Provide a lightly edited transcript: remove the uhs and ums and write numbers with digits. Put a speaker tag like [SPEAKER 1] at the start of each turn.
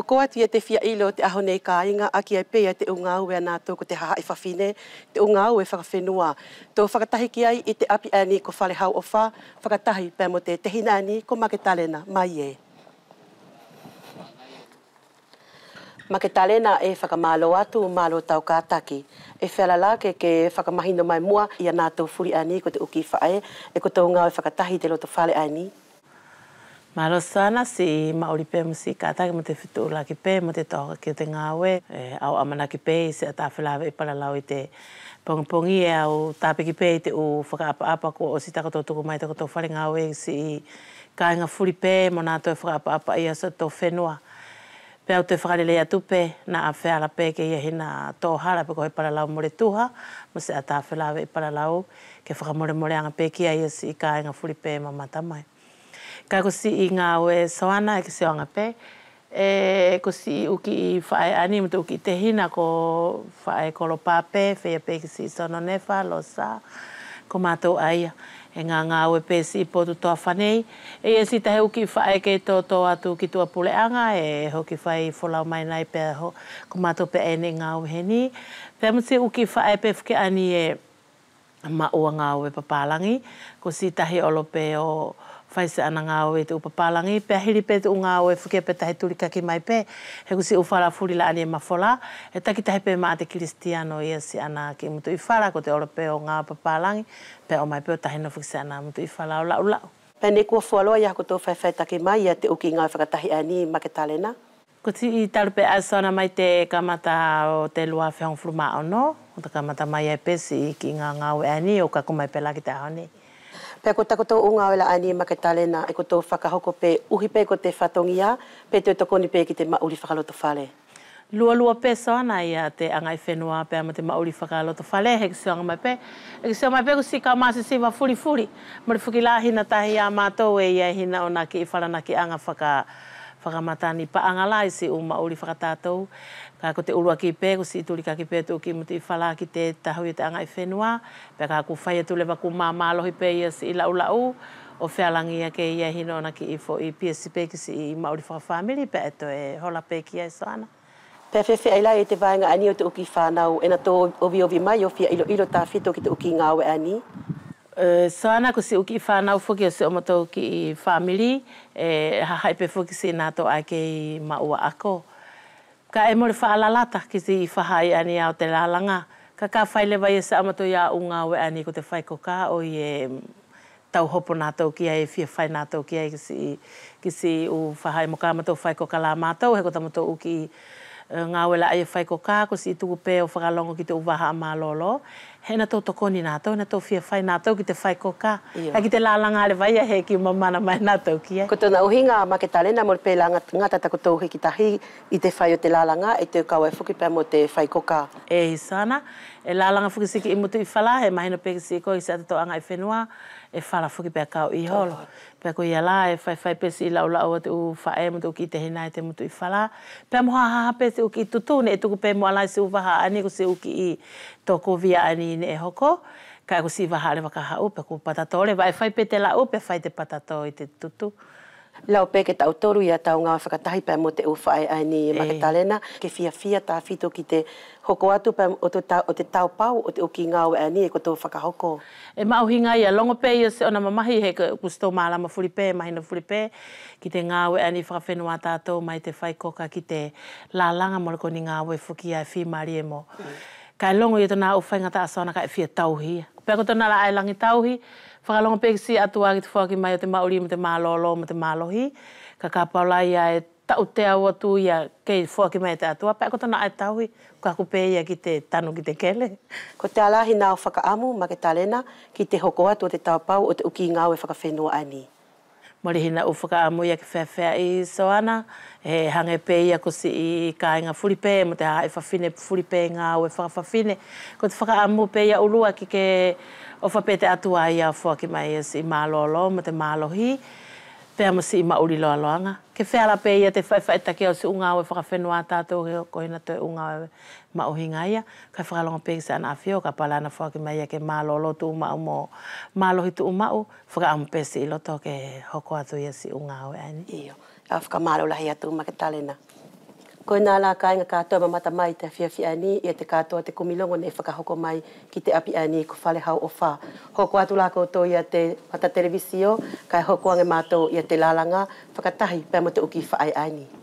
[SPEAKER 1] Hoko atu te fia ilo te aho nei ka inga aki ai pea te unga ue ana tō ko te haha i whawhine, te unga ue whakawhenua. Tō whakatahi ki ai I te api ani ko whale hau o wha, whakatahi pēr mo te tehina ani ko Maketalena mai e. Maketalena e whakamalo atu malo tau kātaki. E whelala ke whakamahino mai mua I ana tō furi ani ko te uki whae, e ko tō unga ue whakatahi te loto whale ani.
[SPEAKER 2] Malo sana si maori pe musika ta mo te fitu la ki pe mo te toka ki te ngawe au amana ki pe se ta fela e para lau I te pongi e au tape ki pe te u whakaapa ko o si taka tō tuku mai tako tō whare ngawe si kāinga furi pe mo nā tō whakaapa ia sa tō whenua. Pe au te whakarele atu pe na a wheala pe ke ia hina tō hara pe ko he para lau more tuha mo se ta fela e para lau ke whakamore more anga pe ki ia si kāinga furi pe ma mata mai. Ka ko si I ngā ue soana e ke se anga pe. Ko si uki I whae ani mo te uki te hina ko whae kolo pāpe, whea pe ke si sono nefa, losa, ko mātou aia. E ngā ue pe si potu toa whanei. E si tahe uki whae ke tō atu ki tua puleanga, e hoki whae wholau mai nai pe ho, ko mātou pe ene ngā ue heni. Pea mo si uki whae pe whike ani e maua ngā ue papalangi, ko si tahe olo pe o whaise ana ngā oe te upapalangi, pia hiri pe te unga oe whike pe tahe turikaki mai pe, he kusi uwhara furi la ane mawhola, e taki tahe pe maa te Kiristiano ia si ana ki mutu I whara, ko te ora pe o ngā upapalangi, pe o mai pe o tahe no whikse ana mutu I whara o lau lau.
[SPEAKER 1] Pene kua whualoa ia ko tō whaiwhai taki mai ia te uki ngā whakatahi ani Maketalena.
[SPEAKER 2] Ko ti I taru pe asona mai te kamata o te lua whihong fruma o no, o te kamata mai e pesi ki ngā oe ani o kako mai pe la ki te ahone.
[SPEAKER 1] Pea ko tako tō unga oela ani Maketalena e ko tō whakahoko pe uhi pe ko te whatongia, pe te tokoni pe ki te mauri whakaloto whale.
[SPEAKER 2] Lua pe soana ia te angai whenua pe ama te mauri whakaloto whale, he kisionga mai pe. E kisionga mai pe ko si ka masi siwa furi. Mori whukila hina tahi a mātou e ia hina o na ki I wharana ki anga whakamatani pa anga lai si o mauri whakatātou. Ka ko te urua ki pe, ko si turika ki pe tu ki muti I whala ki te tahui te angai whenua. Pe ka ku whaia tu lewa ku māmalohi pe ia si I lau o whialangi ia ke ia hino na ki I fo I piesi pe ki si I mauri whakawhamiri pe eto e hola pe ki ai soana.
[SPEAKER 1] Pea whewhi ai lai e te vaenga ani o te uki whanau, e na tō ovi mai o whia ilo tā whito ki te uki ngā oe ani.
[SPEAKER 2] Soana ko si uki I whanau whuki o se o matou ki I whamiri, hahai pe whuki si nā tō ai ke I maua ako. Ka e more whaalalata ki si I whahai ani au te lalanga. Ka whailewa I sa amato ia unga oe ani ko te whaikoka o I e tau hopo nātou ki ai, whia whai nātou ki ai ki si u whahai mo ka amato whaikoka la mātou, he ko tamato uki ngā wela ai whaikoka, ko si tuku pe o whakalongo ki te uwaha a mālolo. He na tō tokoni nātou, na tō whia whai nātou ki te whaikoka. Hei ki te lalanga ale vai he ki mamana mai nātou ki ai.
[SPEAKER 1] Ko tōna uhinga Maketalena mo pe la ngata tako tō hiki tahi I te whai o te lalanga, e te kau e whuki pia mo te whaikoka.
[SPEAKER 2] E sana, e lalanga whuki siki I mutu I whala, he mahina pe ki si ko I sa tato anga I whenua, e whala whuki pia kau I holo. Pea ko ia la, e whai pesi I lau lau te u whae mo te uki te hina te mutu I whala. Pea moha haha pesi uki I tutu, ne e tuku pe mo alai si u waha ani ko si uki I tōko via ani ne e hoko. Ka ko si waha ale waka hau, pe ko patato le, vai whai pe te lau, pe whai te patato I te tutu.
[SPEAKER 1] Lau pe ke tau toru ia tau ngā whakatahi pia mo te uwhae ani Maketalena, ke whia tā whito ki te hoko atu pia o te tau pau o te uki ngā oe ani e ko tō whakahoko.
[SPEAKER 2] E mauhinga ia, longo pe ia se ona mamahi he kusto mālama furi pe, mahina furi pe, ki te ngā oe ani whakawhenua tātou mai te whaikoka ki te lālanga moriko ni ngā oe whuki ai whimari e mo. Kai longo ia tōna uwhainga ta asona ka e whia tauhi. Pea ko tōna la ailangi tauhi, whakalongo pe si atua ki te whaki mai o te mauri mo te mālolo mo te mālohi. Ka paula ia e tau te au atu ia kei whaki mai te atua. Pea ko tōna ai tauhi, ka kupe ia ki te tanu ki te kele.
[SPEAKER 1] Ko te alahi nāo whakaamu Maketalena ki te hoko atu o te taupau o te uki ngā oe whakawhenua ani.
[SPEAKER 2] Mori hina u whakaamu ia ki whewhea I soana, e hange pe ia ko si I kāinga furipe, mo te hae whawhine furipe ngā oe whakawhine. Ko te whakaamu pe ia urua ki ke o whapete atua ia whaki mai ia si mālolo, mo te mālohi, pea mo si mauri loa loanga. Ke whēala pe ia te whaiwhaitake o si unga oe whakawhenua tātou ko hina toi unga oe mauhinga ia. Kai whakalonga pe sa ana awhio, ka palana whaki mai ia ke mālolo tu umau mo mālohi tu umau, whakaamu pe si iloto ke hoko atu ia si unga oe ani.
[SPEAKER 1] Iyo, a whakamālo lahi atu Maketalena. Ko nā la kāinga kātua mamata mai te whiawhia ni i te kātua te kumilongo nei whakahoko mai ki te api ani ko whale hau o whā. Hoko atu la koutou i te mata televisio, kai hoko ange mātou i te lalanga, whakatahi pēr mo te uki whaai aini.